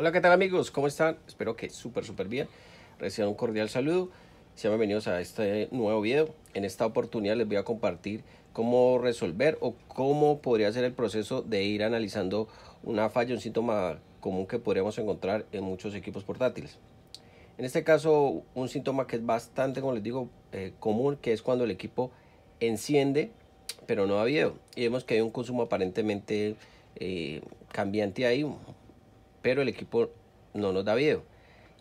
Hola, ¿qué tal amigos? ¿Cómo están? Espero que súper bien. Reciban un cordial saludo. Sean bienvenidos a este nuevo video. En esta oportunidad les voy a compartir cómo resolver o cómo podría ser el proceso de ir analizando una falla, un síntoma común que podríamos encontrar en muchos equipos portátiles. En este caso, un síntoma que es bastante, como les digo, común, que es cuando el equipo enciende, pero no da video. Y vemos que hay un consumo aparentemente cambiante ahí, pero el equipo no nos da video.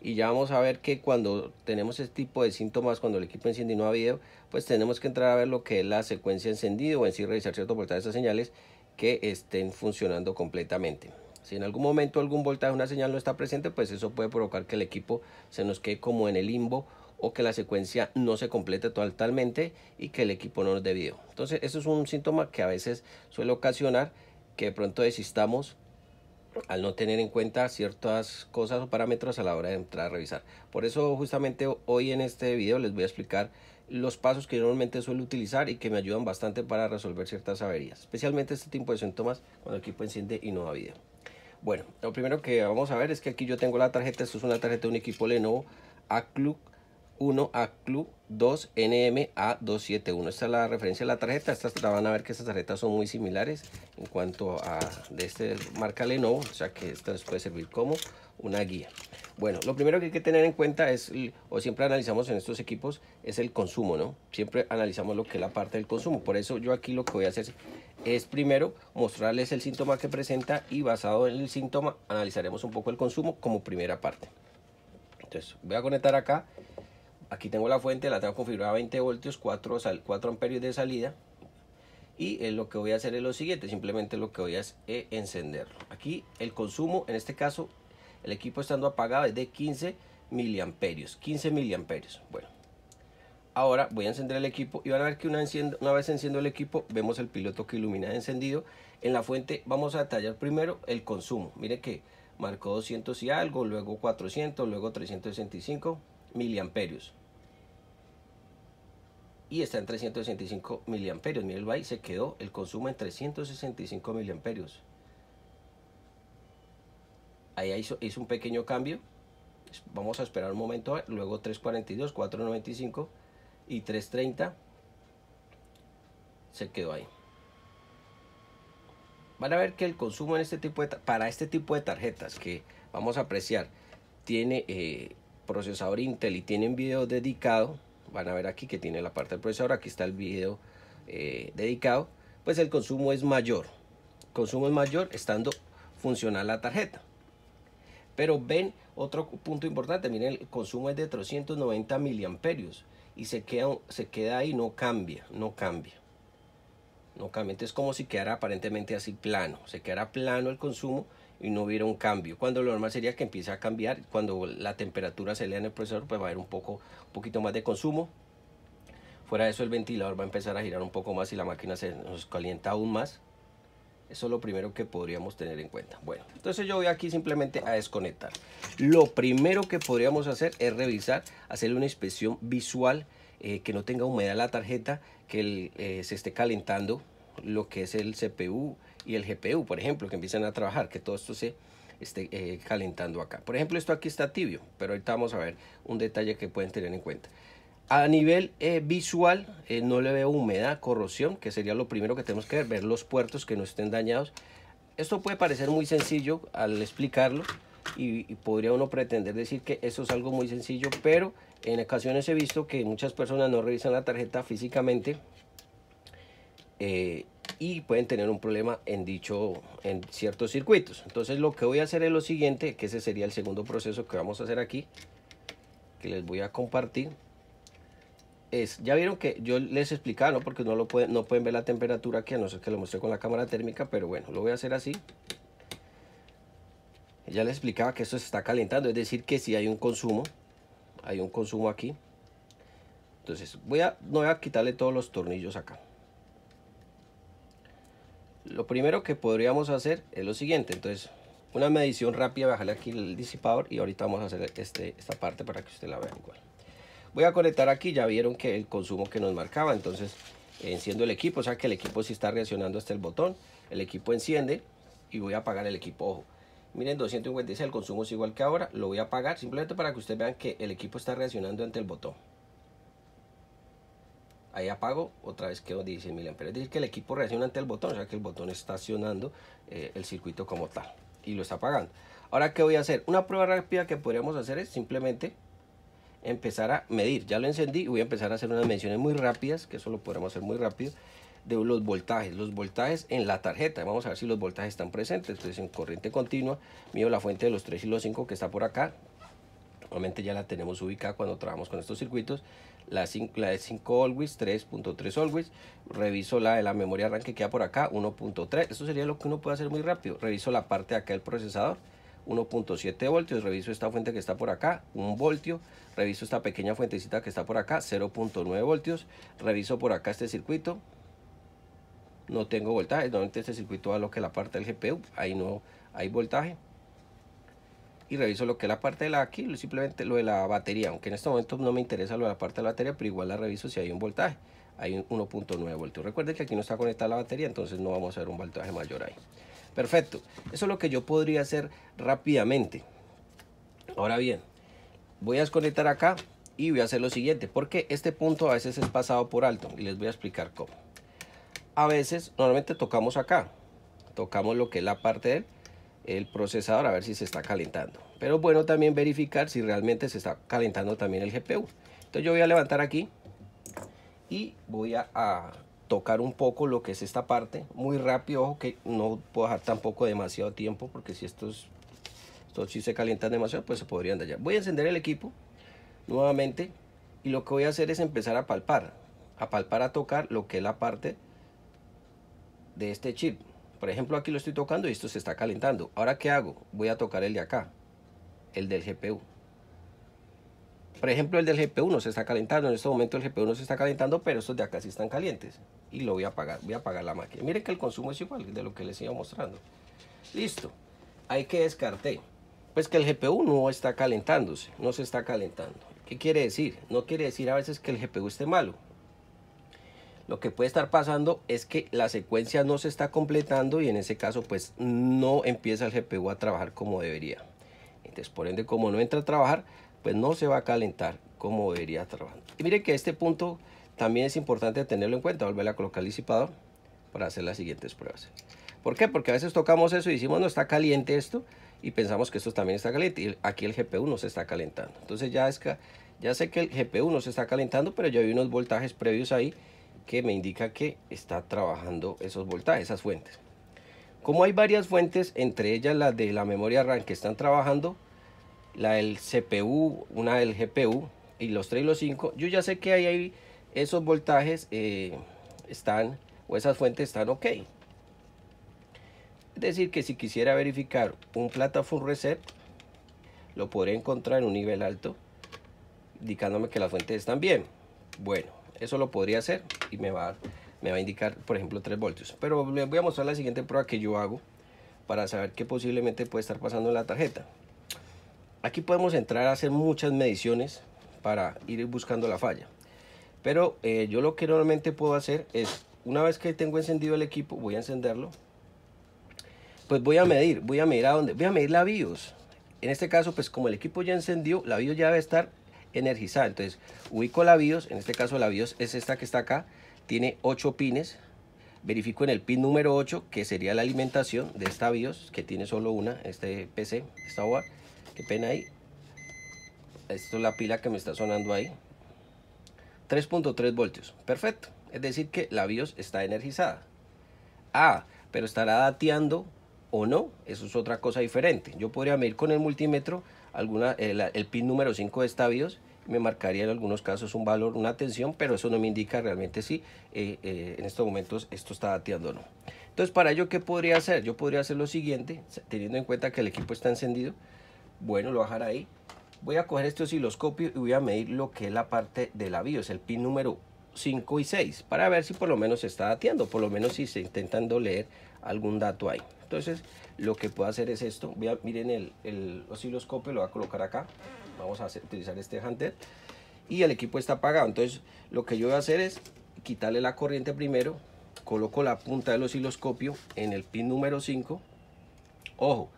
Y ya vamos a ver que cuando tenemos este tipo de síntomas, cuando el equipo enciende y no da video, pues tenemos que entrar a ver lo que es la secuencia encendido o en sí revisar ciertos voltajes de esas señales que estén funcionando completamente. Si en algún momento algún voltaje, una señal no está presente, pues eso puede provocar que el equipo se nos quede como en el limbo o que la secuencia no se complete totalmente y que el equipo no nos dé video. Entonces eso es un síntoma que a veces suele ocasionar que de pronto desistamos al no tener en cuenta ciertas cosas o parámetros a la hora de entrar a revisar. Por eso justamente hoy en este video les voy a explicar los pasos que yo normalmente suelo utilizar y que me ayudan bastante para resolver ciertas averías, especialmente este tipo de síntomas cuando el equipo enciende y no da video. Bueno, lo primero que vamos a ver es que aquí yo tengo la tarjeta. Esto es una tarjeta de un equipo Lenovo ACLU 1 ACLU 2 NMA271. Esta es la referencia de la tarjeta. Estas van a ver que estas tarjetas son muy similares en cuanto a de este marca Lenovo, o sea que esta les puede servir como una guía. Bueno, lo primero que hay que tener en cuenta es, o siempre analizamos en estos equipos, es el consumo, ¿no? Siempre analizamos lo que es la parte del consumo. Por eso yo aquí lo que voy a hacer es primero mostrarles el síntoma que presenta y basado en el síntoma analizaremos un poco el consumo como primera parte. Entonces voy a conectar acá. Aquí tengo la fuente, la tengo configurada a 20 voltios, 4 amperios de salida. Y lo que voy a hacer es lo siguiente, simplemente lo que voy a hacer es encenderlo. Aquí el consumo, en este caso, el equipo estando apagado es de 15 miliamperios. 15 miliamperios. Bueno, ahora voy a encender el equipo y van a ver que una vez enciendo el equipo, vemos el piloto que ilumina encendido. En la fuente vamos a detallar primero el consumo. Mire que marcó 200 y algo, luego 400, luego 365 miliamperios. Y está en 365 miliamperios. Miren, ahí se quedó el consumo en 365 miliamperios. Ahí hizo un pequeño cambio. Vamos a esperar un momento. Luego 342, 495 y 330 se quedó ahí. Van a ver que el consumo en para este tipo de tarjetas que vamos a apreciar tiene procesador Intel y tienen video dedicado. Van a ver aquí que tiene la parte del procesador, aquí está el video dedicado, pues el consumo es mayor. El consumo es mayor estando funcional la tarjeta. Pero ven otro punto importante, miren, el consumo es de 390 miliamperios y se queda ahí, no cambia. Entonces como si quedara aparentemente así plano, se quedara plano el consumo y no hubiera un cambio, cuando lo normal sería que empiece a cambiar. Cuando la temperatura se eleva en el procesador, pues va a haber un poquito más de consumo. Fuera de eso, el ventilador va a empezar a girar un poco más y la máquina se nos calienta aún más. Eso es lo primero que podríamos tener en cuenta. Bueno, entonces yo voy aquí simplemente a desconectar. Lo primero que podríamos hacer es revisar, hacerle una inspección visual, que no tenga humedad la tarjeta, que se esté calentando lo que es el CPU y el GPU, por ejemplo, que empiecen a trabajar, que todo esto se esté calentando acá. Por ejemplo, esto aquí está tibio, pero ahorita vamos a ver un detalle que pueden tener en cuenta. A nivel visual, no le veo humedad, corrosión, que sería lo primero que tenemos que ver los puertos que no estén dañados. Esto puede parecer muy sencillo al explicarlo y podría uno pretender decir que eso es algo muy sencillo, pero en ocasiones he visto que muchas personas no revisan la tarjeta físicamente y pueden tener un problema en ciertos circuitos. Entonces lo que voy a hacer es lo siguiente, que ese sería el segundo proceso que vamos a hacer aquí, que les voy a compartir. Ya vieron que yo les explicaba, ¿no? Porque no pueden ver la temperatura aquí, a no ser que lo muestre con la cámara térmica, pero bueno, lo voy a hacer así. Ya les explicaba que esto se está calentando, es decir que si hay un consumo aquí. Entonces no voy a quitarle todos los tornillos acá. Lo primero que podríamos hacer es lo siguiente. Entonces, una medición rápida, bajarle aquí el disipador y ahorita vamos a hacer esta parte para que usted la vea igual. Voy a conectar aquí, ya vieron que el consumo que nos marcaba, entonces enciendo el equipo, o sea que el equipo sí está reaccionando hasta el botón, el equipo enciende y voy a apagar el equipo. Ojo, Miren, 256, el consumo es igual que ahora. Lo voy a apagar simplemente para que ustedes vean que el equipo está reaccionando ante el botón. Ahí apago, otra vez quedo 16 mA. Es decir, que el equipo reacciona ante el botón, o sea que el botón está accionando el circuito como tal y lo está apagando. Ahora, ¿qué voy a hacer? Una prueba rápida que podríamos hacer es simplemente empezar a medir. Ya lo encendí y voy a empezar a hacer unas mediciones muy rápidas, que eso lo podemos hacer muy rápido, de los voltajes en la tarjeta. Vamos a ver si los voltajes están presentes. Entonces, en corriente continua, mido la fuente de los 3 y los 5 que está por acá. Normalmente ya la tenemos ubicada cuando trabajamos con estos circuitos. La de 5 Always, 3.3 Always. Reviso la de la memoria RAM que queda por acá, 1.3. Esto sería lo que uno puede hacer muy rápido. Reviso la parte de acá del procesador, 1.7 voltios. Reviso esta fuente que está por acá, 1 voltio. Reviso esta pequeña fuentecita que está por acá, 0.9 voltios. Reviso por acá este circuito. No tengo voltaje. Normalmente este circuito va a lo que es la parte del GPU. Ahí no hay voltaje. Y reviso lo que es la parte de la aquí, simplemente lo de la batería, aunque en este momento no me interesa lo de la parte de la batería, pero igual la reviso si hay un voltaje. Hay un 1.9 voltios. Recuerden que aquí no está conectada la batería, entonces no vamos a ver un voltaje mayor ahí. Perfecto, eso es lo que yo podría hacer rápidamente. Ahora bien, voy a desconectar acá y voy a hacer lo siguiente, porque este punto a veces es pasado por alto y les voy a explicar cómo. A veces, normalmente tocamos acá, tocamos lo que es la parte del el procesador a ver si se está calentando, pero bueno también verificar si realmente se está calentando también el GPU. Entonces yo voy a levantar aquí y voy a tocar un poco lo que es esta parte muy rápido. Ojo que no puedo dejar tampoco demasiado tiempo, porque si estos si se calientan demasiado pues se podrían dañar. Voy a encender el equipo nuevamente y lo que voy a hacer es empezar a palpar, a tocar lo que es la parte de este chip. Por ejemplo, aquí lo estoy tocando y esto se está calentando. Ahora, ¿qué hago? Voy a tocar el de acá, el del GPU. Por ejemplo, el del GPU no se está calentando. En este momento el GPU no se está calentando, pero estos de acá sí están calientes. Y lo voy a apagar. Voy a apagar la máquina. Miren que el consumo es igual de lo que les iba mostrando. Listo. Ahí que descarté. Pues que el GPU no está calentándose. No se está calentando. ¿Qué quiere decir? No quiere decir a veces que el GPU esté malo. Lo que puede estar pasando es que la secuencia no se está completando y en ese caso pues no empieza el GPU a trabajar como debería. Entonces, por ende, como no entra a trabajar, pues no se va a calentar como debería trabajar. Y mire que este punto también es importante tenerlo en cuenta. Volver a colocar el disipador para hacer las siguientes pruebas. ¿Por qué? Porque a veces tocamos eso y decimos no está caliente esto y pensamos que esto también está caliente y aquí el GPU no se está calentando. Entonces ya sé que el GPU no se está calentando, pero ya hay unos voltajes previos ahí que me indica que está trabajando esos voltajes, esas fuentes. Como hay varias fuentes, entre ellas la de la memoria RAM que están trabajando, la del CPU, una del GPU y los 3 y los 5, yo ya sé que ahí esos voltajes están, o esas fuentes están ok. Es decir, que si quisiera verificar un platform reset, lo podré encontrar en un nivel alto, indicándome que las fuentes están bien. Bueno, eso lo podría hacer y me va a indicar, por ejemplo, 3 voltios. Pero les voy a mostrar la siguiente prueba que yo hago para saber qué posiblemente puede estar pasando en la tarjeta. Aquí podemos entrar a hacer muchas mediciones para ir buscando la falla. Pero yo lo que normalmente puedo hacer es, una vez que tengo encendido el equipo, voy a encenderlo. Pues voy a medir a dónde, voy a medir la BIOS. En este caso, pues como el equipo ya encendió, la BIOS ya debe estar energizada. Entonces ubico la BIOS, en este caso la BIOS es esta que está acá, tiene 8 pines. Verifico en el pin número 8, que sería la alimentación de esta BIOS, que tiene solo una, este PC, esta board. Qué pena ahí. Esto es la pila que me está sonando ahí. 3.3 voltios, perfecto. Es decir que la BIOS está energizada. Ah, pero estará dateando o no, eso es otra cosa diferente. Yo podría medir con el multímetro el pin número 5 de esta BIOS, me marcaría en algunos casos un valor, una tensión, pero eso no me indica realmente si en estos momentos esto está dateando o no. Entonces, para ello, ¿qué podría hacer? Yo podría hacer lo siguiente, teniendo en cuenta que el equipo está encendido. Bueno, lo voy a dejar ahí. Voy a coger este osciloscopio y voy a medir lo que es la parte de la BIOS, el pin número 5 y 6, para ver si por lo menos se está dateando, por lo menos si se intentando leer algún dato ahí. Entonces lo que puedo hacer es esto. Miren el osciloscopio, lo voy a colocar acá. Vamos a utilizar este handheld y el equipo está apagado. Entonces lo que yo voy a hacer es quitarle la corriente primero. Coloco la punta del osciloscopio en el pin número 5. Ojo,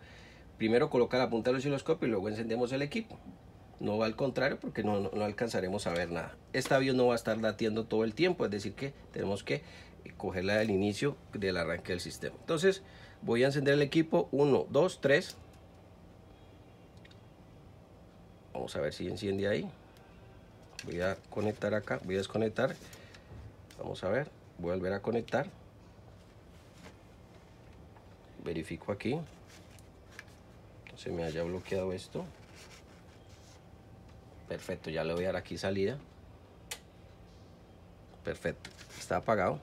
primero coloca la punta del osciloscopio y luego encendemos el equipo. No va al contrario porque no alcanzaremos a ver nada. Esta BIOS no va a estar dateando todo el tiempo, es decir que tenemos que cogerla del inicio del arranque del sistema. Entonces voy a encender el equipo, 1, 2, 3. Vamos a ver si enciende ahí. Voy a conectar acá, voy a desconectar. Vamos a ver, voy a volver a conectar. Verifico aquí. No se me haya bloqueado esto. Perfecto, ya le voy a dar aquí salida. Perfecto, está apagado.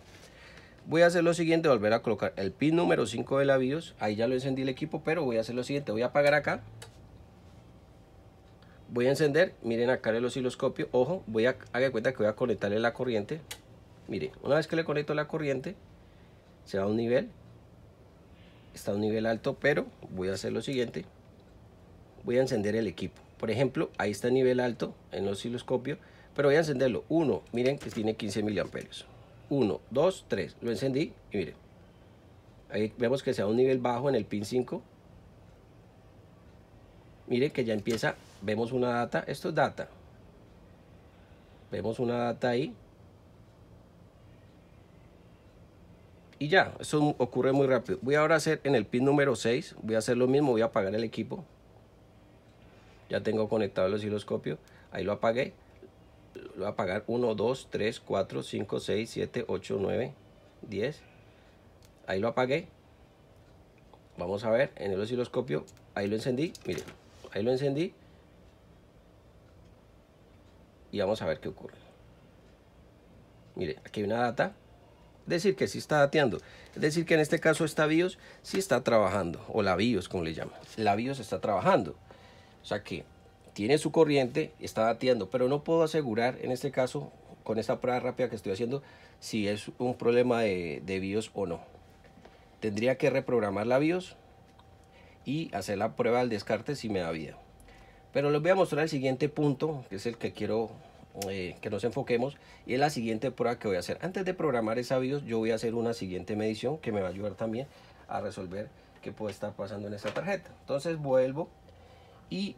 Voy a hacer lo siguiente, volver a colocar el pin número 5 de la BIOS. Ahí ya lo encendí el equipo, pero voy a hacer lo siguiente. Voy a apagar acá. Voy a encender, miren acá el osciloscopio. Ojo, haga cuenta que voy a conectarle la corriente. Mire, una vez que le conecto la corriente, se da un nivel. Está a un nivel alto, pero voy a hacer lo siguiente. Voy a encender el equipo. Por ejemplo, ahí está el nivel alto en el osciloscopio, pero voy a encenderlo. 1, miren que tiene 15 miliamperios. 1, 2, 3, lo encendí y miren. Ahí vemos que se da un nivel bajo en el pin 5. Miren que ya empieza, vemos una data, esto es data. Vemos una data ahí. Y ya, eso ocurre muy rápido. Voy ahora a hacer en el pin número 6, voy a hacer lo mismo, voy a apagar el equipo. Ya tengo conectado el osciloscopio, ahí lo apagué. Lo voy a apagar 1, 2, 3, 4, 5, 6, 7, 8, 9, 10. Ahí lo apagué. Vamos a ver en el osciloscopio, ahí lo encendí, miren, ahí lo encendí. Y vamos a ver qué ocurre. Miren, aquí hay una data. Es decir, que sí está dateando. Es decir, que en este caso esta BIOS sí está trabajando. O la BIOS, como le llaman. La BIOS está trabajando. O sea que tiene su corriente, está dateando. Pero no puedo asegurar, en este caso, con esta prueba rápida que estoy haciendo, si es un problema de BIOS o no. Tendría que reprogramar la BIOS y hacer la prueba del descarte si me da vida. Pero les voy a mostrar el siguiente punto, que es el que quiero que nos enfoquemos, y es la siguiente prueba que voy a hacer. Antes de programar esa BIOS, yo voy a hacer una siguiente medición que me va a ayudar también a resolver qué puede estar pasando en esta tarjeta. Entonces vuelvo y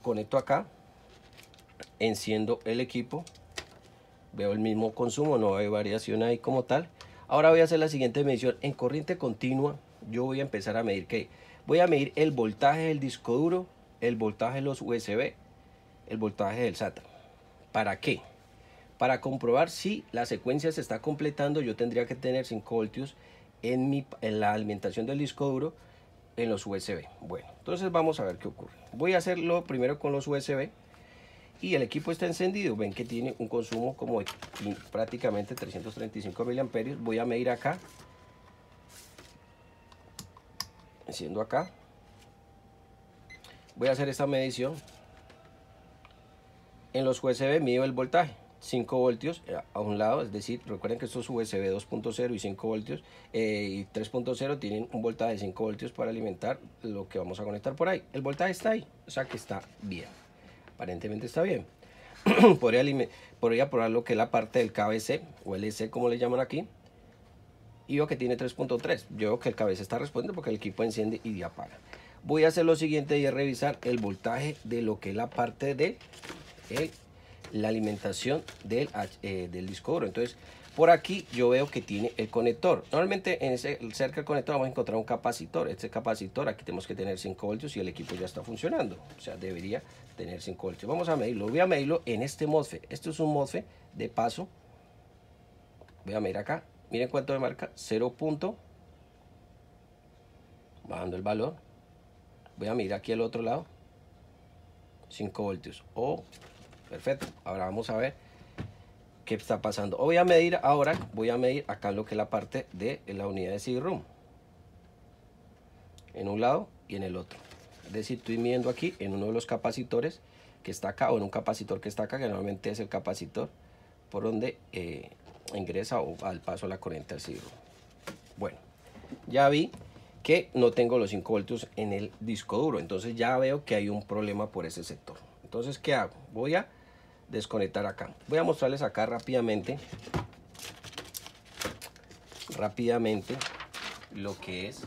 conecto acá, enciendo el equipo, veo el mismo consumo, no hay variación ahí como tal. Ahora voy a hacer la siguiente medición en corriente continua. Yo voy a empezar a medir ¿qué? Voy a medir el voltaje del disco duro, el voltaje de los USB, el voltaje del SATA. ¿Para qué? Para comprobar si la secuencia se está completando. Yo tendría que tener 5 voltios en la alimentación del disco duro en los USB. Bueno, entonces vamos a ver qué ocurre. Voy a hacerlo primero con los USB y el equipo está encendido. Ven que tiene un consumo como de prácticamente 335 miliamperios. Voy a medir acá. Enciendo acá. Voy a hacer esta medición. En los USB mido el voltaje, 5 voltios a un lado, es decir, recuerden que estos USB 2.0 y 5 voltios y 3.0 tienen un voltaje de 5 voltios para alimentar lo que vamos a conectar por ahí. El voltaje está ahí, o sea que está bien, aparentemente está bien. Podría probar lo que es la parte del KBC o LC como le llaman aquí, y veo que tiene 3.3. Yo veo que el KBC está respondiendo porque el equipo enciende y apaga. Voy a hacer lo siguiente y es revisar el voltaje de lo que es la parte de la alimentación del disco duro. Entonces por aquí yo veo que tiene el conector. Normalmente cerca del conector vamos a encontrar un capacitor. Este capacitor aquí tenemos que tener 5 voltios y el equipo ya está funcionando, o sea debería tener 5 voltios. Vamos a medirlo, voy a medirlo en este MOSFET. Esto es un MOSFET de paso. Voy a medir acá, miren cuánto me marca, 0. Bajando el valor. Voy a medir aquí al otro lado, 5 voltios. Perfecto, ahora vamos a ver qué está pasando. Voy a medir acá lo que es la parte de la unidad de CD-ROM, en un lado y en el otro. Es decir, estoy midiendo aquí en uno de los capacitores que está acá, o en un capacitor que está acá, que normalmente es el capacitor por donde ingresa o al paso la corriente al CD-ROM. Bueno, ya vi que no tengo los 5 voltios en el disco duro, entonces ya veo que hay un problema por ese sector. Entonces, ¿qué hago? Voy a desconectar acá. Voy a mostrarles acá rápidamente lo que es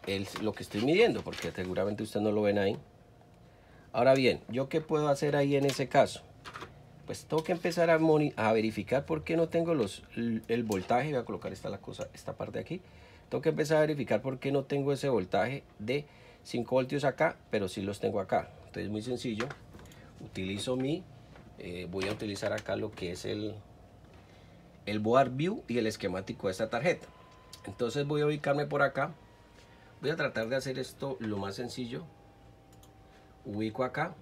es lo que estoy midiendo, porque seguramente ustedes no lo ven ahí. Ahora bien, ¿yo qué puedo hacer ahí en ese caso? Pues tengo que empezar a verificar por qué no tengo el voltaje. Voy a colocar esta parte de aquí. Tengo que empezar a verificar por qué no tengo ese voltaje de 5 voltios acá, pero sí los tengo acá. Entonces, muy sencillo. Utilizo voy a utilizar acá lo que es el board view y el esquemático de esta tarjeta. Entonces voy a ubicarme por acá. Voy a tratar de hacer esto lo más sencillo. Ubico acá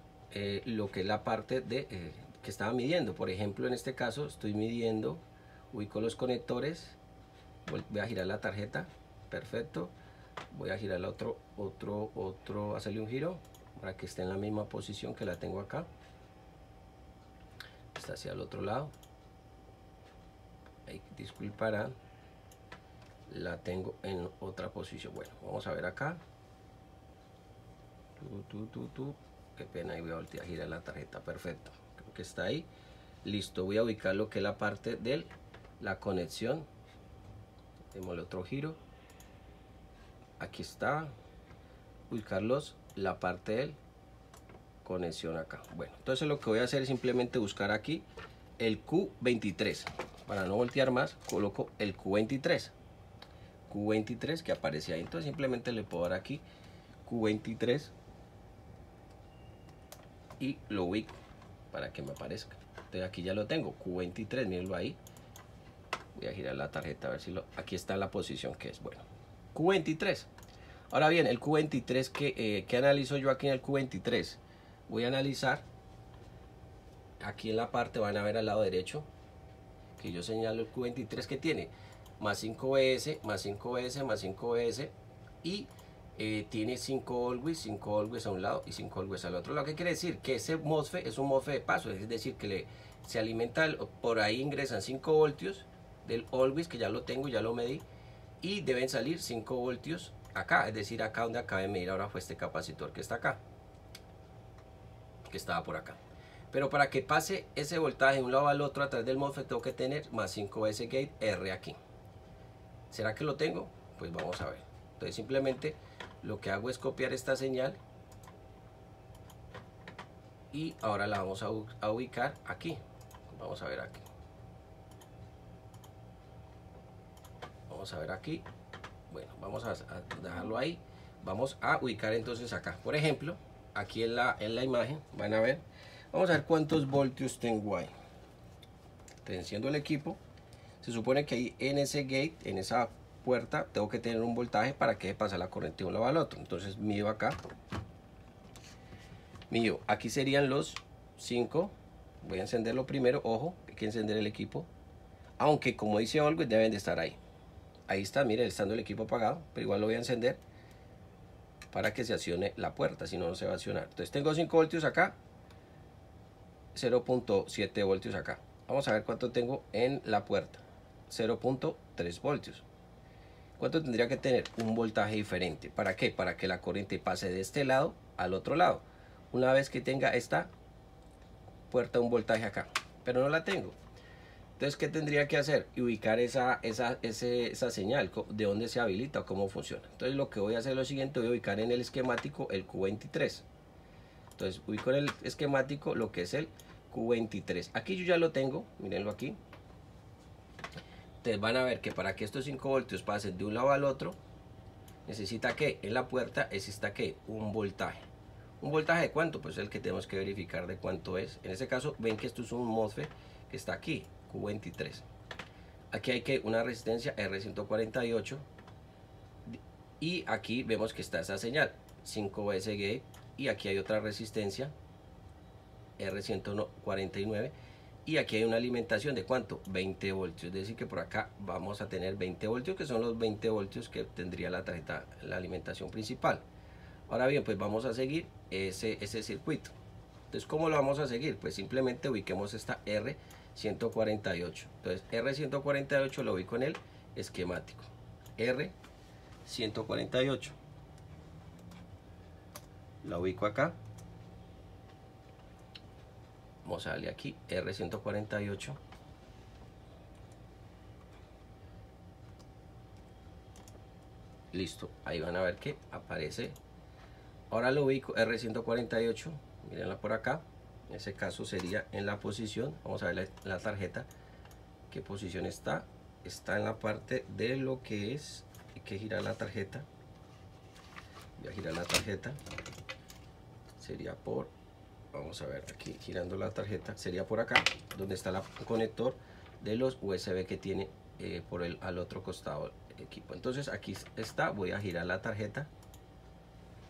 lo que es la parte de que estaba midiendo. Por ejemplo, en este caso estoy midiendo, ubico los conectores, voy a girar la tarjeta, perfecto. Voy a girar hacerle un giro para que esté en la misma posición que la tengo acá. Está hacia el otro lado. Ahí, disculparán, la tengo en otra posición. Bueno, vamos a ver acá. Qué pena, ahí voy a voltear a girar la tarjeta. Perfecto, creo que está ahí. Listo, voy a ubicar lo que es la parte de la conexión. Démosle otro giro. Aquí está. Ubicarlos, la parte de conexión acá. Bueno, entonces lo que voy a hacer es simplemente buscar aquí el Q23. Para no voltear más, coloco el Q23. Q23 que aparece ahí. Entonces simplemente le puedo dar aquí Q23 y lo ubico para que me aparezca. Entonces aquí ya lo tengo, Q23, mírenlo ahí. Voy a girar la tarjeta a ver si aquí está la posición que es. Bueno, Q23. Ahora bien, el Q23 que analizo yo aquí en el Q23. Voy a analizar aquí en la parte, van a ver al lado derecho que yo señalo el Q23 que tiene más 5S, más 5S, más 5S y tiene 5 always a un lado y 5 always al otro lado. ¿Qué quiere decir? Que ese MOSFET es un MOSFET de paso, es decir, que se alimenta, por ahí ingresan 5 voltios del always, que ya lo tengo, ya lo medí, y deben salir 5 voltios acá, es decir, acá donde acabé de medir ahora fue este capacitor que está acá, que estaba por acá. Pero para que pase ese voltaje de un lado al otro a través del MOSFET tengo que tener más 5S gate R aquí. ¿Será que lo tengo? Pues vamos a ver. Entonces simplemente lo que hago es copiar esta señal y ahora la vamos a ubicar aquí. Vamos a ver aquí. Vamos a ver aquí. Bueno, vamos a dejarlo ahí. Vamos a ubicar entonces acá. Por ejemplo, aquí en la imagen van a ver. Vamos a ver cuántos voltios tengo ahí. Entonces, enciendo el equipo. Se supone que ahí en ese gate, en esa puerta, tengo que tener un voltaje para que pase la corriente de un lado al otro. Entonces mido acá. Mido. Aquí serían los 5. Voy a encenderlo primero. Ojo, hay que encender el equipo. Aunque como dice Always, deben de estar ahí. Ahí está, miren, estando el equipo apagado. Pero igual lo voy a encender para que se accione la puerta. Si no, no se va a accionar. Entonces tengo 5 voltios acá. 0.7 voltios acá. Vamos a ver cuánto tengo en la puerta. 0.3 voltios. ¿Cuánto tendría que tener? Un voltaje diferente. ¿Para qué? Para que la corriente pase de este lado al otro lado. Una vez que tenga esta puerta un voltaje acá. Pero no la tengo. Entonces, ¿qué tendría que hacer? Y ubicar esa señal. ¿De dónde se habilita o cómo funciona? Entonces, lo que voy a hacer es lo siguiente. Voy a ubicar en el esquemático el Q23. Entonces, ubico en el esquemático lo que es el Q23. Aquí yo ya lo tengo. Mírenlo aquí. Ustedes van a ver que para que estos 5 voltios pasen de un lado al otro, necesita que en la puerta exista que un voltaje. ¿Un voltaje de cuánto? Pues el que tenemos que verificar de cuánto es. En este caso, ven que esto es un MOSFET que está aquí, Q23. Aquí hay que una resistencia R148. Y aquí vemos que está esa señal, 5S gate. Y aquí hay otra resistencia, R149. Y aquí hay una alimentación de ¿cuánto? 20 voltios. Es decir que por acá vamos a tener 20 voltios, que son los 20 voltios que tendría la tarjeta, la alimentación principal. Ahora bien, pues vamos a seguir ese circuito. Entonces, ¿cómo lo vamos a seguir? Pues simplemente ubiquemos esta R148. Entonces, R148 lo ubico en el esquemático. R148. La ubico acá. Vamos a darle aquí R148. Listo, ahí van a ver que aparece. Ahora lo ubico R148, mírenla por acá. En ese caso sería en la posición, vamos a ver la tarjeta, qué posición está. Está en la parte de lo que es, hay que girar la tarjeta. Voy a girar la tarjeta, sería por, vamos a ver aquí girando la tarjeta, sería por acá, donde está el conector de los USB que tiene por el al otro costado del equipo. Entonces aquí está, voy a girar la tarjeta,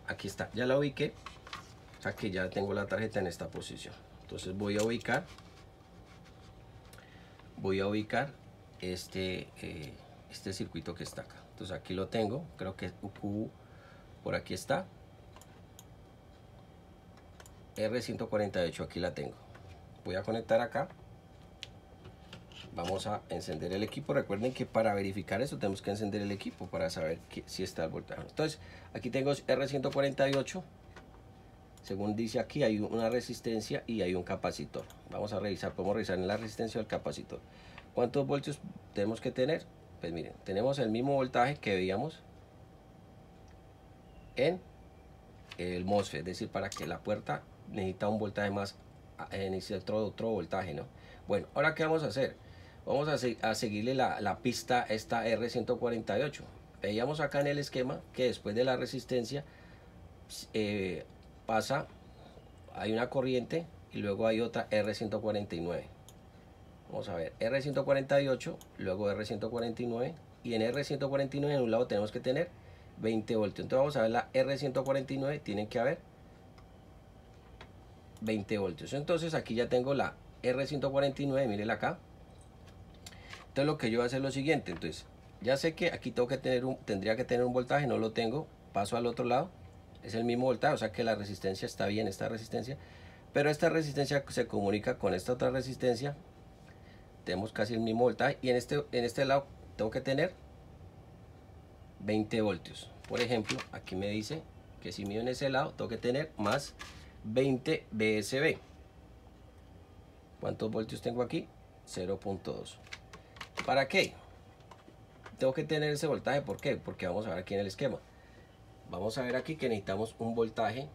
aquí está, ya la ubiqué, o sea que ya tengo la tarjeta en esta posición. Entonces voy a ubicar este circuito que está acá. Entonces aquí lo tengo, creo que UQ por aquí está, R148, aquí la tengo. Voy a conectar acá, vamos a encender el equipo. Recuerden que para verificar eso tenemos que encender el equipo para saber si está el voltaje. Entonces aquí tengo R148, según dice aquí hay una resistencia y hay un capacitor. Vamos a revisar, podemos revisar en la resistencia del capacitor cuántos voltios tenemos que tener. Pues miren, tenemos el mismo voltaje que veíamos en el MOSFET, es decir, para que la puerta necesita un voltaje más, necesita otro voltaje, ¿no? Bueno, ahora ¿qué vamos a hacer? Vamos a seguirle la pista esta R148. Veíamos acá en el esquema que después de la resistencia pasa, hay una corriente y luego hay otra R149. Vamos a ver, R148, luego R149, y en R149 en un lado tenemos que tener 20 voltios. Entonces vamos a ver la R149, tienen que haber 20 voltios. Entonces aquí ya tengo la R149, mírenla acá. Entonces lo que yo voy a hacer es lo siguiente, entonces ya sé que aquí tengo que tener tendría que tener un voltaje, no lo tengo, paso al otro lado, es el mismo voltaje, o sea que la resistencia está bien, esta resistencia, pero esta resistencia se comunica con esta otra resistencia, tenemos casi el mismo voltaje, y en este lado tengo que tener 20 voltios. Por ejemplo, aquí me dice que si mido en ese lado tengo que tener más 20 VSB. ¿Cuántos voltios tengo aquí? 0.2. ¿Para qué? Tengo que tener ese voltaje, ¿por qué? Porque vamos a ver aquí en el esquema. Vamos a ver aquí que necesitamos un voltaje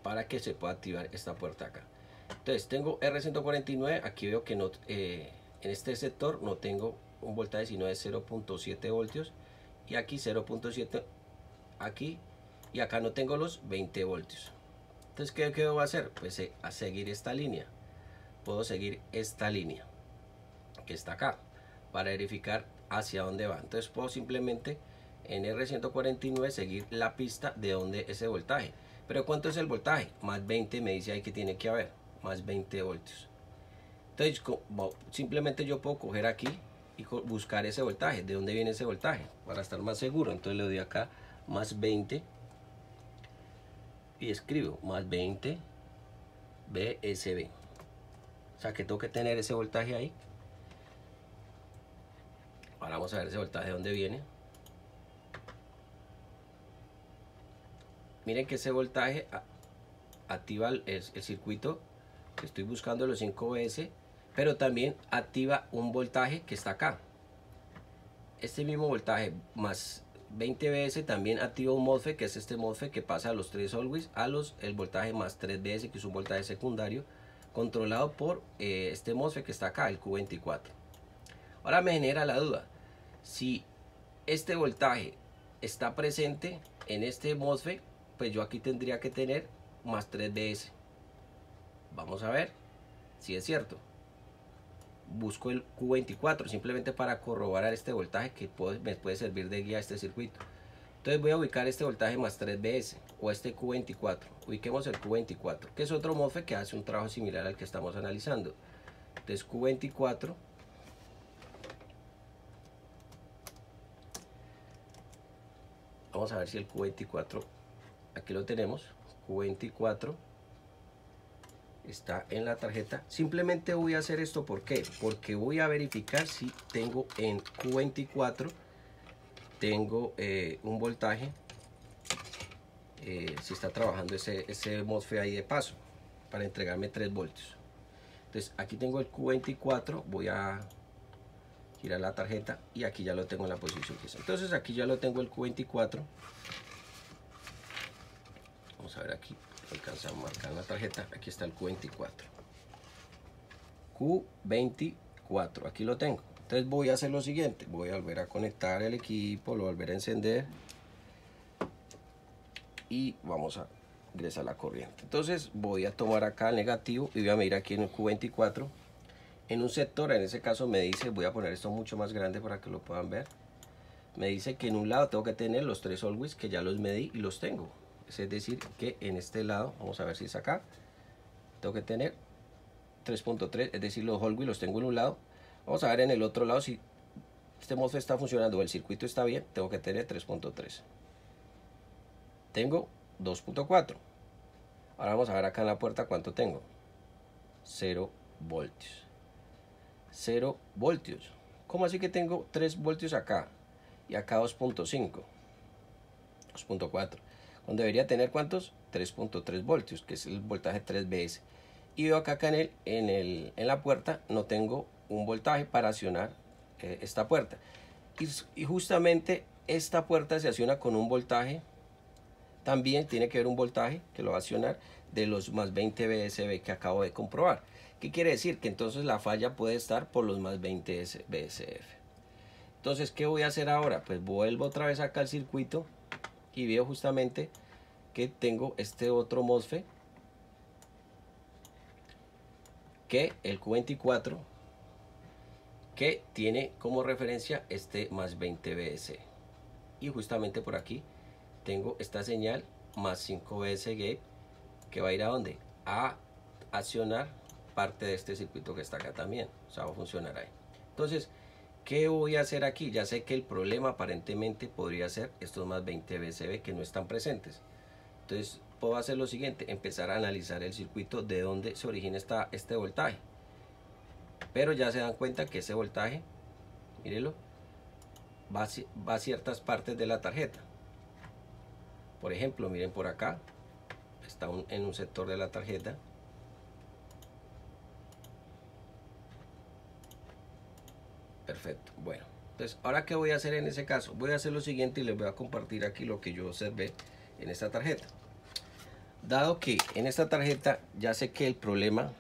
para que se pueda activar esta puerta acá. Entonces tengo R149, aquí veo que no, en este sector no tengo un voltaje sino de 0.7 voltios, y aquí 0.7 aquí, y acá no tengo los 20 voltios. Entonces ¿qué debo hacer? Pues a seguir esta línea. Puedo seguir esta línea que está acá para verificar hacia dónde va. Entonces puedo simplemente en R149 seguir la pista de donde ese voltaje. Pero ¿cuánto es el voltaje? Más 20, me dice ahí que tiene que haber más 20 voltios. Entonces simplemente yo puedo coger aquí y buscar ese voltaje, de dónde viene ese voltaje, para estar más seguro. Entonces le doy acá más 20 y escribo más 20 VSB. O sea que tengo que tener ese voltaje ahí. Ahora vamos a ver ese voltaje de dónde viene. Miren que ese voltaje activa el circuito que estoy buscando, los 5 VS, pero también activa un voltaje que está acá. Este mismo voltaje más 20 VS también activa un MOSFET, que es este MOSFET que pasa a los 3 always el voltaje más 3 VS, que es un voltaje secundario controlado por este MOSFET que está acá, el Q24. Ahora me genera la duda, si este voltaje está presente en este MOSFET, pues yo aquí tendría que tener más 3 VS. Vamos a ver si es cierto. Busco el Q24 simplemente para corroborar este voltaje que me puede servir de guía a este circuito. Entonces voy a ubicar este voltaje más 3 VS o este Q24. Ubiquemos el Q24, que es otro MOSFET que hace un trabajo similar al que estamos analizando. Entonces Q24, vamos a ver si el Q24, aquí lo tenemos, Q24 está en la tarjeta. Simplemente voy a hacer esto, ¿por qué? Porque voy a verificar si tengo en Q24 tengo un voltaje, si está trabajando ese MOSFET ahí de paso para entregarme 3 voltios. Entonces aquí tengo el Q24, voy a girar la tarjeta y aquí ya lo tengo en la posición que está. Entonces aquí ya lo tengo el Q24. Vamos a ver aquí, alcanza a marcar en la tarjeta, aquí está el Q24. Q24, aquí lo tengo. Entonces voy a hacer lo siguiente, voy a volver a conectar el equipo, lo volver a encender y vamos a ingresar la corriente. Entonces voy a tomar acá el negativo y voy a medir aquí en el Q24 en un sector. En ese caso me dice, voy a poner esto mucho más grande para que lo puedan ver, me dice que en un lado tengo que tener los 3 always, que ya los medí y los tengo. Es decir que en este lado, vamos a ver si es acá, tengo que tener 3.3, es decir, los always los tengo en un lado. Vamos a ver en el otro lado si este MOSFET está funcionando o el circuito está bien. Tengo que tener 3.3. Tengo 2.4. Ahora vamos a ver acá en la puerta cuánto tengo. 0 voltios. 0 voltios. ¿Cómo así que tengo 3 voltios acá? Y acá 2.5. 2.4. Cuando debería tener ¿cuántos? 3.3 voltios, que es el voltaje 3BS. Y veo acá en la puerta no tengo un voltaje para accionar esta puerta. Y justamente esta puerta se acciona con un voltaje. También tiene que haber un voltaje que lo va a accionar de los más 20 BSB que acabo de comprobar. ¿Qué quiere decir? Que entonces la falla puede estar por los más 20 BSF. Entonces, ¿qué voy a hacer ahora? Pues vuelvo otra vez acá al circuito y veo justamente que tengo este otro MOSFET, que el Q24, que tiene como referencia este más 20 BS. Y justamente por aquí tengo esta señal más 5 BS gate, que va a ir a ¿dónde? A accionar parte de este circuito que está acá también. O sea, va a funcionar ahí. Entonces, ¿qué voy a hacer aquí? Ya sé que el problema aparentemente podría ser estos más 20 BSB que no están presentes. Entonces puedo hacer lo siguiente, empezar a analizar el circuito de dónde se origina este voltaje. Pero ya se dan cuenta que ese voltaje, mírenlo, va a ciertas partes de la tarjeta. Por ejemplo, miren por acá, está en un sector de la tarjeta. Perfecto, bueno. Entonces, ahora ¿qué voy a hacer en ese caso? Voy a hacer lo siguiente y les voy a compartir aquí lo que yo observé en esta tarjeta. Dado que en esta tarjeta ya sé que el problema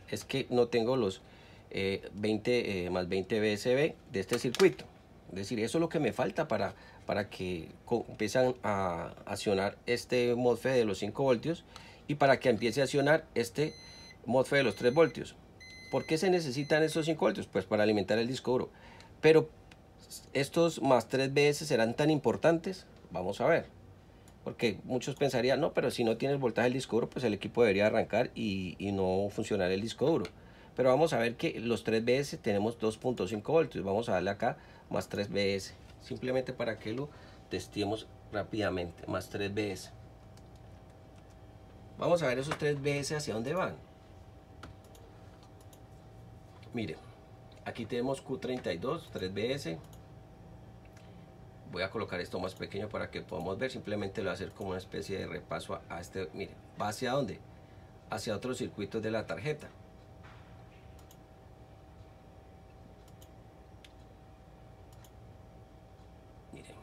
es que no tengo los 20 más 20 BSB de este circuito. Es decir, eso es lo que me falta para que empiecen a accionar este MOSFET de los 5 voltios y para que empiece a accionar este MOSFET de los 3 voltios. ¿Por qué se necesitan estos 5 voltios? Pues para alimentar el disco duro. Pero estos más 3 BS serán tan importantes. Vamos a ver. Porque muchos pensarían, no, pero si no tiene el voltaje del disco duro, pues el equipo debería arrancar y no funcionar el disco duro. Pero vamos a ver que los 3 BS tenemos 2.5 voltios. Vamos a darle acá más 3 BS. Simplemente para que lo testemos rápidamente. Más 3 BS. Vamos a ver esos 3 BS hacia dónde van. Miren, aquí tenemos Q32, 3 BS. Voy a colocar esto más pequeño para que podamos ver. Simplemente lo voy a hacer como una especie de repaso a este. Miren, ¿va hacia dónde? Hacia otros circuitos de la tarjeta. Miren,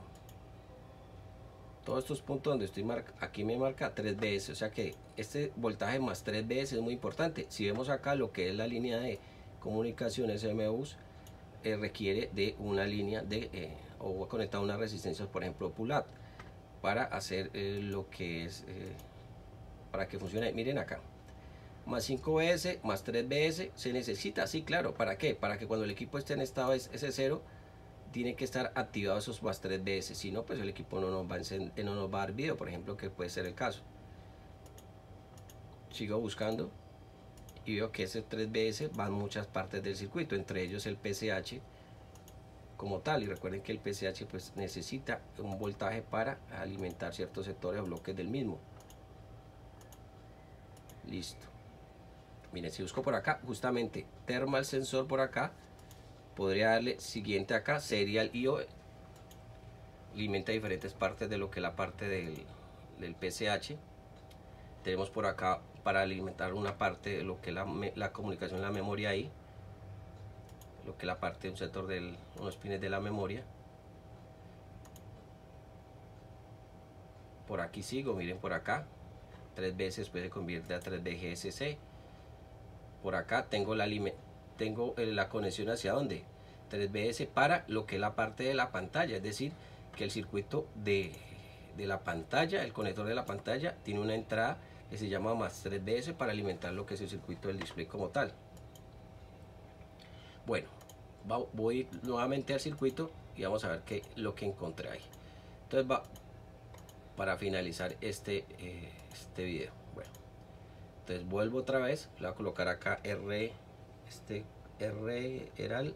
todos estos puntos donde estoy aquí me marca 3 BS. O sea que este voltaje más 3 BS es muy importante. Si vemos acá lo que es la línea de comunicaciones MUs, requiere de una línea de o voy a conectar una resistencia, por ejemplo PULAT, para hacer lo que es para que funcione. Miren acá, más 5 BS más 3 BS se necesita, sí, claro. ¿Para qué? Para que cuando el equipo esté en estado S0 tiene que estar activado esos más 3 BS. Si no, pues el equipo no nos va a dar video, por ejemplo, que puede ser el caso. Sigo buscando y veo que ese 3BS va en muchas partes del circuito, entre ellos el PCH como tal. Y recuerden que el PCH pues necesita un voltaje para alimentar ciertos sectores o bloques del mismo. Listo. Miren, si busco por acá, justamente Thermal Sensor por acá, podría darle siguiente acá, Serial IO, alimenta diferentes partes de lo que es la parte del PCH. Tenemos por acá para alimentar una parte de lo que es la comunicación, la memoria ahí. lo que es la parte de un sector de unos pines de la memoria. Por aquí sigo, miren por acá, 3 veces después se convierte a 3 VGSC. Por acá tengo la conexión hacia donde 3BS para lo que es la parte de la pantalla, es decir, que el circuito de la pantalla, el conector de la pantalla tiene una entrada que se llama más 3BS para alimentar lo que es el circuito del display como tal. Bueno, voy nuevamente al circuito y vamos a ver lo que encontré ahí. Entonces para finalizar este video. Bueno, entonces vuelvo otra vez, le voy a colocar acá R era el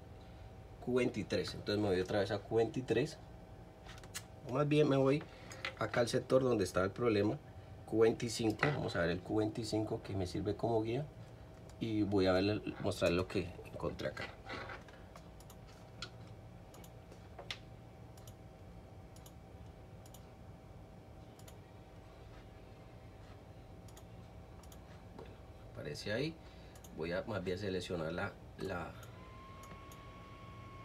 Q23, entonces me voy otra vez a Q23, o más bien me voy acá al sector donde estaba el problema, Q25, vamos a ver el Q25 que me sirve como guía y voy a mostrar lo que encontré acá. Bueno, aparece ahí, voy a más bien seleccionar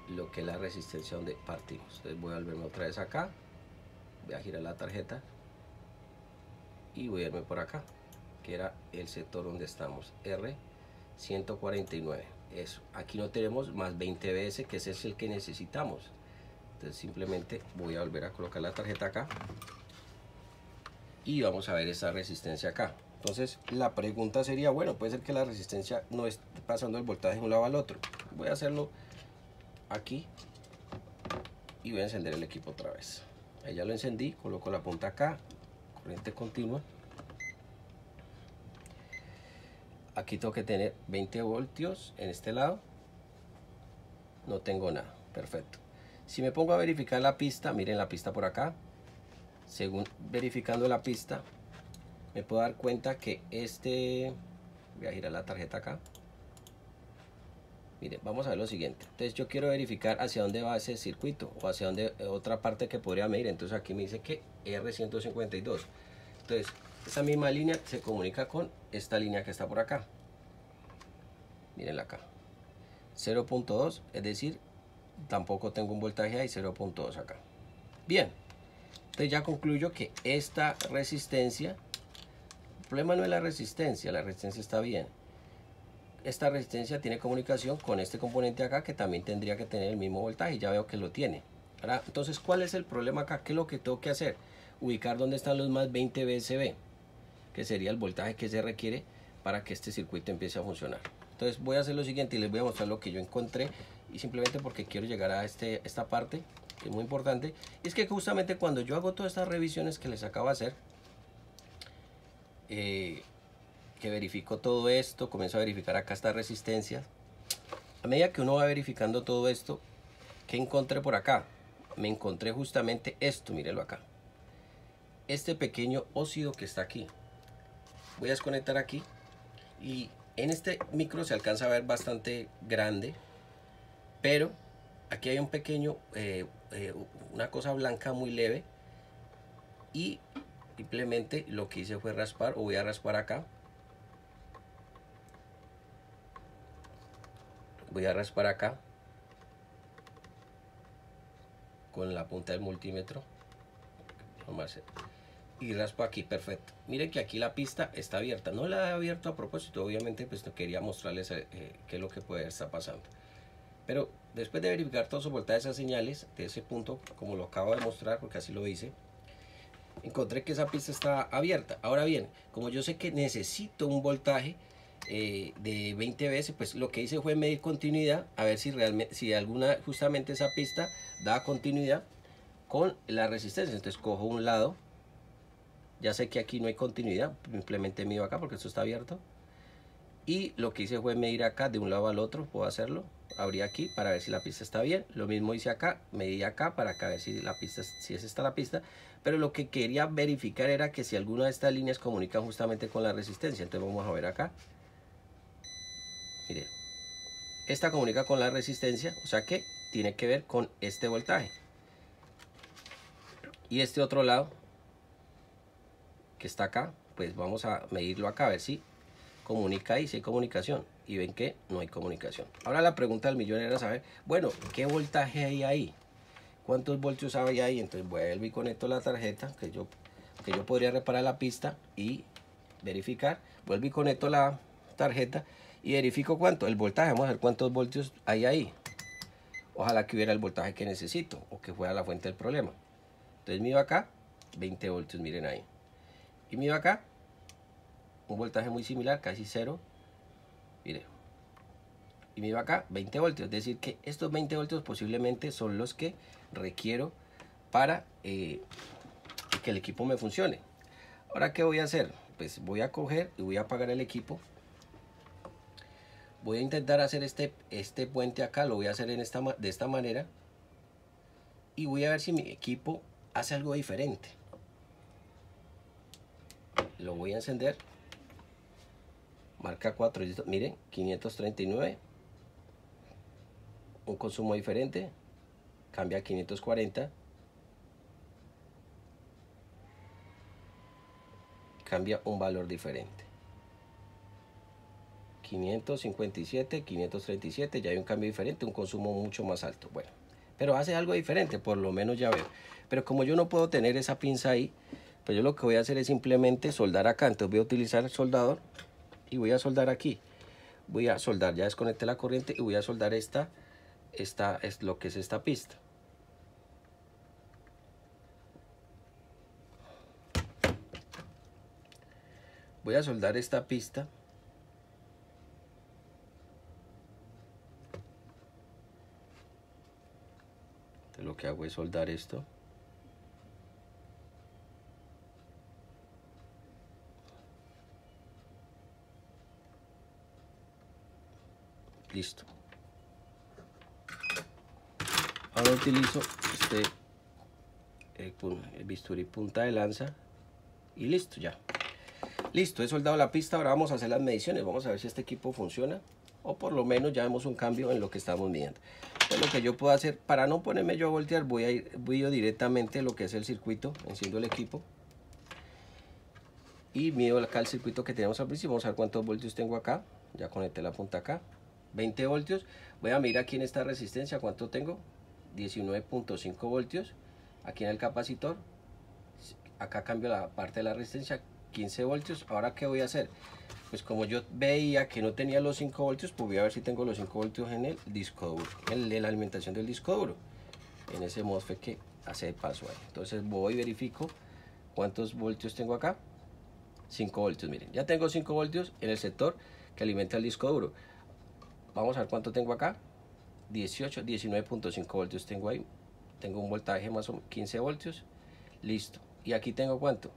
lo que es la resistencia donde partimos. Entonces voy a volverme otra vez acá, voy a girar la tarjeta y voy a irme por acá, que era el sector donde estamos, R149. Eso, aquí no tenemos más 20 VS, que ese es el que necesitamos. Entonces simplemente voy a volver a colocar la tarjeta acá y vamos a ver esa resistencia acá. Entonces la pregunta sería, bueno, puede ser que la resistencia no esté pasando el voltaje de un lado al otro. Voy a hacerlo aquí y voy a encender el equipo otra vez. Ahí ya lo encendí, coloco la punta acá, corriente continua. Aquí tengo que tener 20 voltios en este lado, no tengo nada, perfecto. Si me pongo a verificar la pista, miren la pista por acá, según verificando la pista me puedo dar cuenta que voy a girar la tarjeta acá. Miren, vamos a ver lo siguiente. Entonces yo quiero verificar hacia dónde va ese circuito o hacia dónde otra parte que podría medir. Entonces aquí me dice que R152. Entonces esa misma línea se comunica con esta línea que está por acá. Mírenla acá. 0.2, es decir, tampoco tengo un voltaje ahí, 0.2 acá. Bien, entonces ya concluyo que esta resistencia, el problema no es la resistencia está bien. Esta resistencia tiene comunicación con este componente acá que también tendría que tener el mismo voltaje, ya veo que lo tiene. Ahora, entonces, ¿cuál es el problema acá? ¿Qué es lo que tengo que hacer? Ubicar dónde están los más 20 VSB, que sería el voltaje que se requiere para que este circuito empiece a funcionar. Entonces voy a hacer lo siguiente y les voy a mostrar lo que yo encontré, y simplemente porque quiero llegar a esta parte que es muy importante. Y es que justamente cuando yo hago todas estas revisiones que les acabo de hacer, que verifico todo esto, comienzo a verificar acá estas resistencias. A medida que uno va verificando todo esto, ¿qué encontré por acá? Me encontré justamente esto, mírenlo acá. Este pequeño óxido que está aquí. Voy a desconectar aquí y en este micro se alcanza a ver bastante grande, pero aquí hay un pequeño, una cosa blanca muy leve, y simplemente lo que hice fue raspar, o voy a raspar acá. Voy a raspar acá con la punta del multímetro y raspo aquí, perfecto. Miren que aquí la pista está abierta, no la he abierto a propósito, obviamente pues no quería mostrarles qué es lo que puede estar pasando, pero después de verificar todos los voltajes de esas señales de ese punto, como lo acabo de mostrar porque así lo hice, encontré que esa pista está abierta. Ahora bien, como yo sé que necesito un voltaje de 20 veces, pues lo que hice fue medir continuidad, a ver si realmente, justamente esa pista da continuidad con la resistencia. Entonces cojo un lado, ya sé que aquí no hay continuidad, simplemente mido acá porque esto está abierto, y lo que hice fue medir acá de un lado al otro. Puedo hacerlo, abrí aquí para ver si la pista está bien, lo mismo hice acá, medí acá para acá ver si la pista, si es esta la pista, pero lo que quería verificar era que si alguna de estas líneas comunica justamente con la resistencia. Entonces vamos a ver acá, miren, esta comunica con la resistencia, o sea que tiene que ver con este voltaje, y este otro lado que está acá, pues vamos a medirlo acá a ver si comunica ahí, si hay comunicación. y ven que no hay comunicación. Ahora la pregunta del millón era saber, bueno, ¿qué voltaje hay ahí? ¿Cuántos voltios hay ahí? Entonces vuelvo y conecto la tarjeta, que yo podría reparar la pista y verificar. Vuelvo y conecto la tarjeta y verifico cuánto, el voltaje. Vamos a ver cuántos voltios hay ahí. Ojalá que hubiera el voltaje que necesito o que fuera la fuente del problema. Entonces miro acá, 20 voltios, miren ahí. Y miro acá, un voltaje muy similar, casi cero. Miren. Y miro acá, 20 voltios. Es decir, que estos 20 voltios posiblemente son los que requiero para que el equipo me funcione. Ahora, ¿qué voy a hacer? Pues voy a coger y voy a apagar el equipo. Voy a intentar hacer este puente acá, lo voy a hacer de esta manera. Y voy a ver si mi equipo hace algo diferente. Lo voy a encender. Marca 4, miren, 539. Un consumo diferente. Cambia a 540. Cambia un valor diferente. 557, 537, ya hay un cambio diferente, un consumo mucho más alto. Bueno, pero hace algo diferente, por lo menos ya veo. Pero como yo no puedo tener esa pinza ahí, pues yo lo que voy a hacer es simplemente soldar acá. Entonces voy a utilizar el soldador y voy a soldar aquí. Voy a soldar, ya desconecté la corriente y voy a soldar esta es lo que es esta pista. Voy a soldar esta pista. Entonces lo que hago es soldar esto. Listo. Ahora utilizo el bisturí punta de lanza y listo, ya. Listo, he soldado la pista. Ahora vamos a hacer las mediciones. Vamos a ver si este equipo funciona o por lo menos ya vemos un cambio en lo que estamos midiendo. Entonces, lo que yo puedo hacer para no ponerme yo a voltear, voy directamente a lo que es el circuito, enciendo el equipo y mido acá el circuito que tenemos al principio. Vamos a ver cuántos voltios tengo acá. Ya conecté la punta acá, 20 voltios. Voy a mirar aquí en esta resistencia cuánto tengo, 19.5 voltios. Aquí en el capacitor, acá cambio la parte de la resistencia, 15 voltios. Ahora, ¿qué voy a hacer? Pues como yo veía que no tenía los 5 voltios, pues voy a ver si tengo los 5 voltios en el disco duro, en la alimentación del disco duro, en ese MOSFET que hace el paso ahí. Entonces voy y verifico cuántos voltios tengo acá. 5 voltios, miren, ya tengo 5 voltios en el sector que alimenta el disco duro. Vamos a ver cuánto tengo acá. 19.5 voltios tengo ahí. Tengo un voltaje más o menos 15 voltios. Listo. Y aquí tengo cuánto,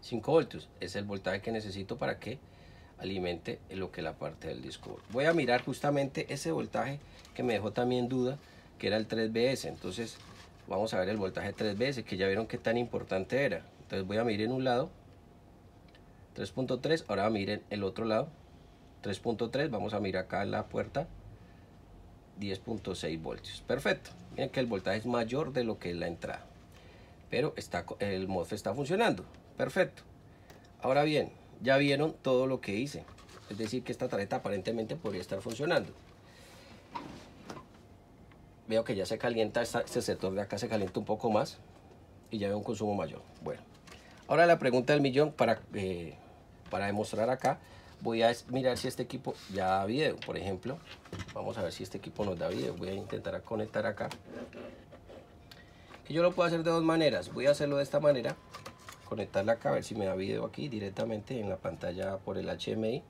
5 voltios. Es el voltaje que necesito para que alimente lo que es la parte del disco duro. Voy a mirar justamente ese voltaje que me dejó también duda, que era el 3BS. Entonces vamos a ver el voltaje 3BS, que ya vieron qué tan importante era. Entonces voy a mirar en un lado 3.3. ahora miren el otro lado 3.3. vamos a mirar acá en la puerta 10.6 voltios. Perfecto. Miren que el voltaje es mayor de lo que es la entrada, pero el MOSFET está funcionando. Perfecto. Ahora bien, ya vieron todo lo que hice. Es decir, que esta tarjeta aparentemente podría estar funcionando. Veo que ya se calienta, este sector de acá se calienta un poco más y ya veo un consumo mayor. Bueno, ahora la pregunta del millón para demostrar acá. Voy a mirar si este equipo ya da video. Por ejemplo, vamos a ver si este equipo nos da video. Voy a intentar conectar acá. Que yo lo puedo hacer de dos maneras. Voy a hacerlo de esta manera. Conectarla acá, a ver si me da video aquí directamente en la pantalla por el HDMI.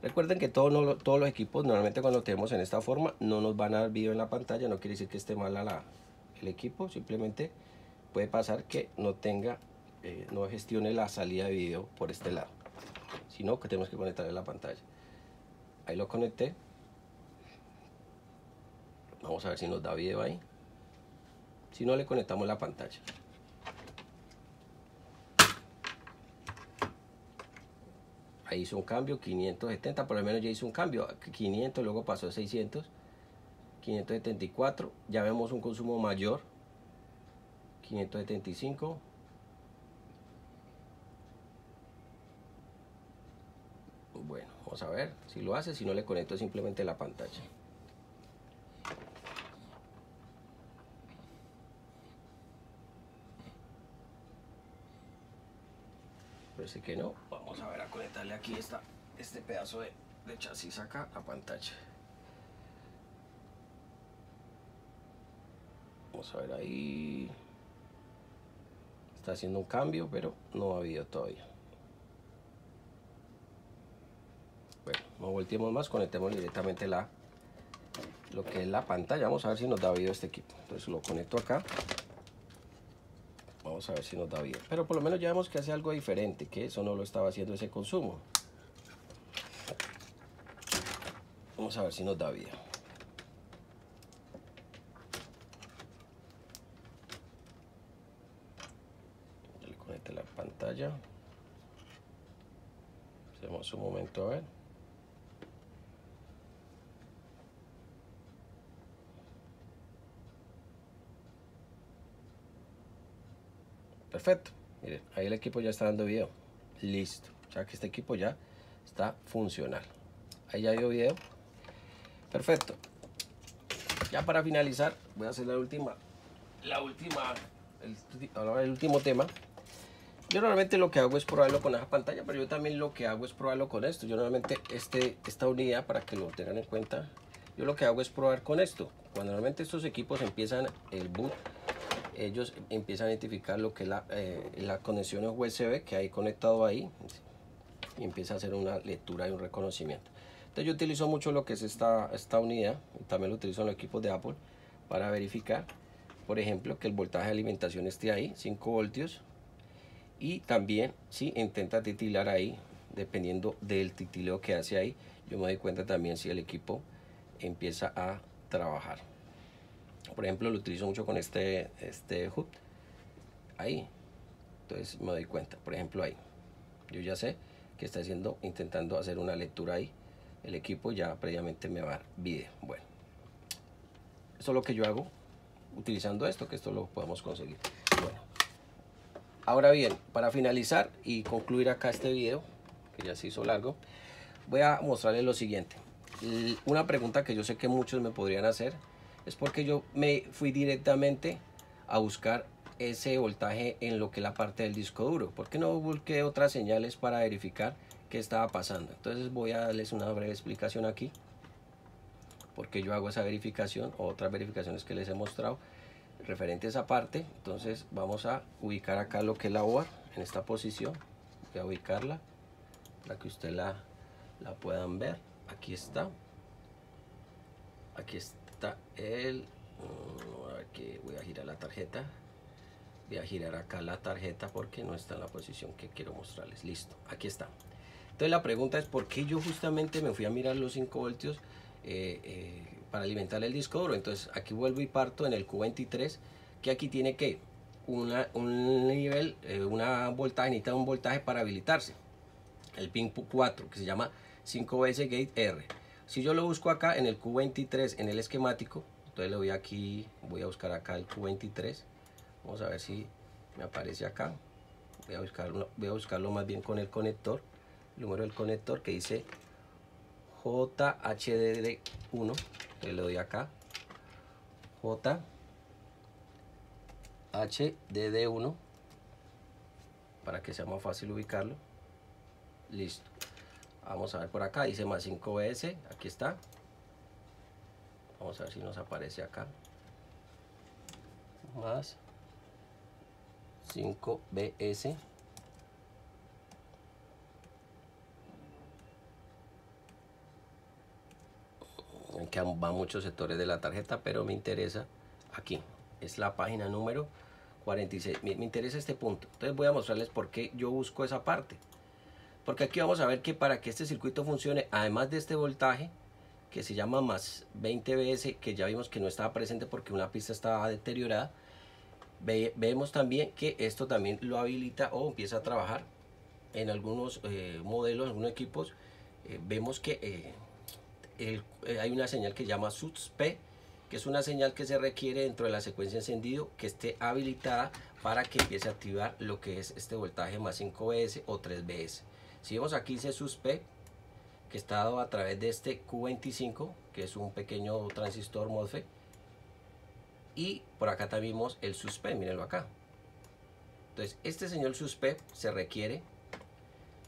Recuerden que todos los equipos normalmente cuando tenemos en esta forma no nos van a dar video en la pantalla. No quiere decir que esté mal el equipo. Simplemente puede pasar que no tenga, no gestione la salida de video por este lado, sino que tenemos que conectarle la pantalla. Ahí lo conecté. Vamos a ver si nos da video ahí. Si no, le conectamos la pantalla. Ahí hizo un cambio, 570, por lo menos ya hizo un cambio, 500, luego pasó a 600, 574, ya vemos un consumo mayor, 575. Bueno, vamos a ver si lo hace. Si no, le conecto simplemente la pantalla. Parece que no. Vamos a ver, a conectarle aquí este pedazo de chasis acá a pantalla. Vamos a ver ahí. Está haciendo un cambio, pero no ha habido todavía. Bueno, no volteemos más, conectemos directamente lo que es la pantalla. Vamos a ver si nos da vida este equipo. Entonces lo conecto acá. Vamos a ver si nos da vida. Pero por lo menos ya vemos que hace algo diferente, que eso no lo estaba haciendo ese consumo. Vamos a ver si nos da vida. Ya le conecté la pantalla. Hacemos un momento a ver. Perfecto, miren, ahí el equipo ya está dando video. Listo, o sea que este equipo ya está funcional. Ahí ya dio video. Perfecto. Ya para finalizar, voy a hacer el último tema. Yo normalmente lo que hago es probarlo con esa pantalla, pero yo también lo que hago es probarlo con esto. Yo normalmente esta unidad, para que lo tengan en cuenta, yo lo que hago es probar con esto. Cuando normalmente estos equipos empiezan el boot, ellos empiezan a identificar lo que es la conexión USB que hay conectado ahí y empieza a hacer una lectura y un reconocimiento. Entonces yo utilizo mucho lo que es esta unidad, y también lo utilizo en los equipos de Apple para verificar, por ejemplo, que el voltaje de alimentación esté ahí, 5 voltios, y también si intenta titilar ahí, dependiendo del titileo que hace ahí, yo me doy cuenta también si el equipo empieza a trabajar. Por ejemplo, lo utilizo mucho con este HUD ahí, entonces me doy cuenta, por ejemplo ahí, yo ya sé que está intentando hacer una lectura ahí, el equipo ya previamente me va a dar video. Bueno, eso es lo que yo hago utilizando esto, que esto lo podemos conseguir. Bueno, ahora bien, para finalizar y concluir acá este video, que ya se hizo largo, voy a mostrarles lo siguiente. Una pregunta que yo sé que muchos me podrían hacer es porque yo me fui directamente a buscar ese voltaje en lo que es la parte del disco duro. ¿Por qué no busqué otras señales para verificar qué estaba pasando? Entonces voy a darles una breve explicación aquí, porque yo hago esa verificación o otras verificaciones que les he mostrado referentes a esa parte. Entonces vamos a ubicar acá lo que es la board en esta posición. Voy a ubicarla para que ustedes la puedan ver. Aquí está. Aquí está aquí voy a girar la tarjeta. Voy a girar acá la tarjeta porque no está en la posición que quiero mostrarles. Listo, aquí está. Entonces la pregunta es por qué yo justamente me fui a mirar los 5 voltios para alimentar el disco duro. Entonces aquí vuelvo y parto en el Q23, que aquí tiene que un nivel, voltaje, necesita un voltaje para habilitarse. El pin 4, que se llama 5S Gate R. Si yo lo busco acá en el Q23 en el esquemático, entonces le voy aquí, voy a buscar acá el Q23. Vamos a ver si me aparece acá. Voy a buscarlo más bien con el conector, el número del conector que dice JHDD1. Entonces le doy acá JHDD1 para que sea más fácil ubicarlo. Listo. Vamos a ver por acá, dice más 5S, aquí está. Vamos a ver si nos aparece acá. Más 5BS. Que van muchos sectores de la tarjeta, pero me interesa aquí. Es la página número 46. Me interesa este punto. Entonces voy a mostrarles por qué yo busco esa parte. Porque aquí vamos a ver que para que este circuito funcione, además de este voltaje, que se llama más 20 BS, que ya vimos que no estaba presente porque una pista estaba deteriorada, vemos también que esto también lo habilita o empieza a trabajar en algunos modelos, en algunos equipos. Vemos que hay una señal que se llama SUTS-P, que es una señal que se requiere dentro de la secuencia de encendido que esté habilitada para que empiece a activar lo que es este voltaje más 5 BS o 3 BS. Si vemos aquí dice SUTS-P, que está dado a través de este Q25, que es un pequeño transistor MOSFET. Y por acá también vimos el suspend, mírenlo acá. Entonces este señor suspend se requiere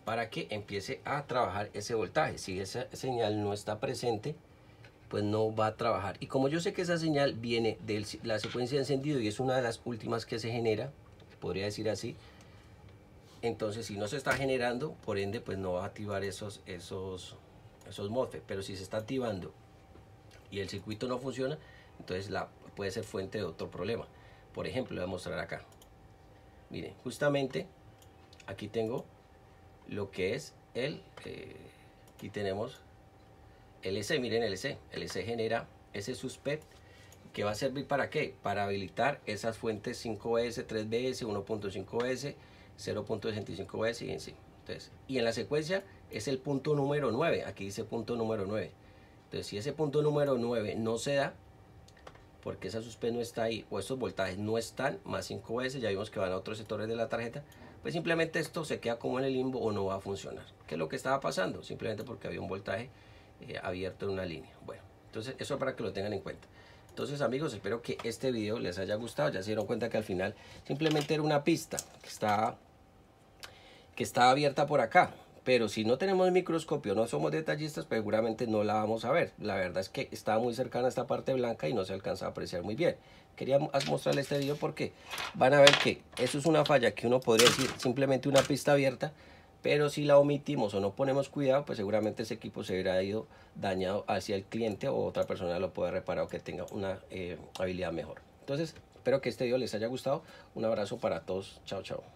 para que empiece a trabajar ese voltaje. Si esa señal no está presente, pues no va a trabajar. Y como yo sé que esa señal viene de la secuencia de encendido y es una de las últimas que se genera, podría decir así, entonces si no se está generando, por ende pues no va a activar esos MOSFET. Pero si se está activando y el circuito no funciona, entonces puede ser fuente de otro problema. Por ejemplo, le voy a mostrar acá. Miren, justamente aquí tengo lo que es aquí tenemos LC, miren LC genera ese suspend que va a servir para qué, para habilitar esas fuentes 5S, 3BS, 1.5S, 0.65S y en sí. Entonces, y en la secuencia es el punto número 9, aquí dice punto número 9. Entonces si ese punto número 9 no se da, porque esa suspend no está ahí, o estos voltajes no están, más 5S, ya vimos que van a otros sectores de la tarjeta, pues simplemente esto se queda como en el limbo o no va a funcionar. ¿Qué es lo que estaba pasando? Simplemente porque había un voltaje abierto en una línea. Bueno, entonces eso para que lo tengan en cuenta. Entonces amigos, espero que este video les haya gustado. Ya se dieron cuenta que al final simplemente era una pista que está abierta por acá. Pero si no tenemos microscopio, no somos detallistas, pues seguramente no la vamos a ver. La verdad es que estaba muy cercana a esta parte blanca y no se alcanza a apreciar muy bien. Quería mostrarles este video porque van a ver que eso es una falla que uno podría decir simplemente una pista abierta, pero si la omitimos o no ponemos cuidado, pues seguramente ese equipo se hubiera ido dañado hacia el cliente o otra persona lo puede reparar o que tenga una habilidad mejor. Entonces, espero que este video les haya gustado. Un abrazo para todos. Chao, chao.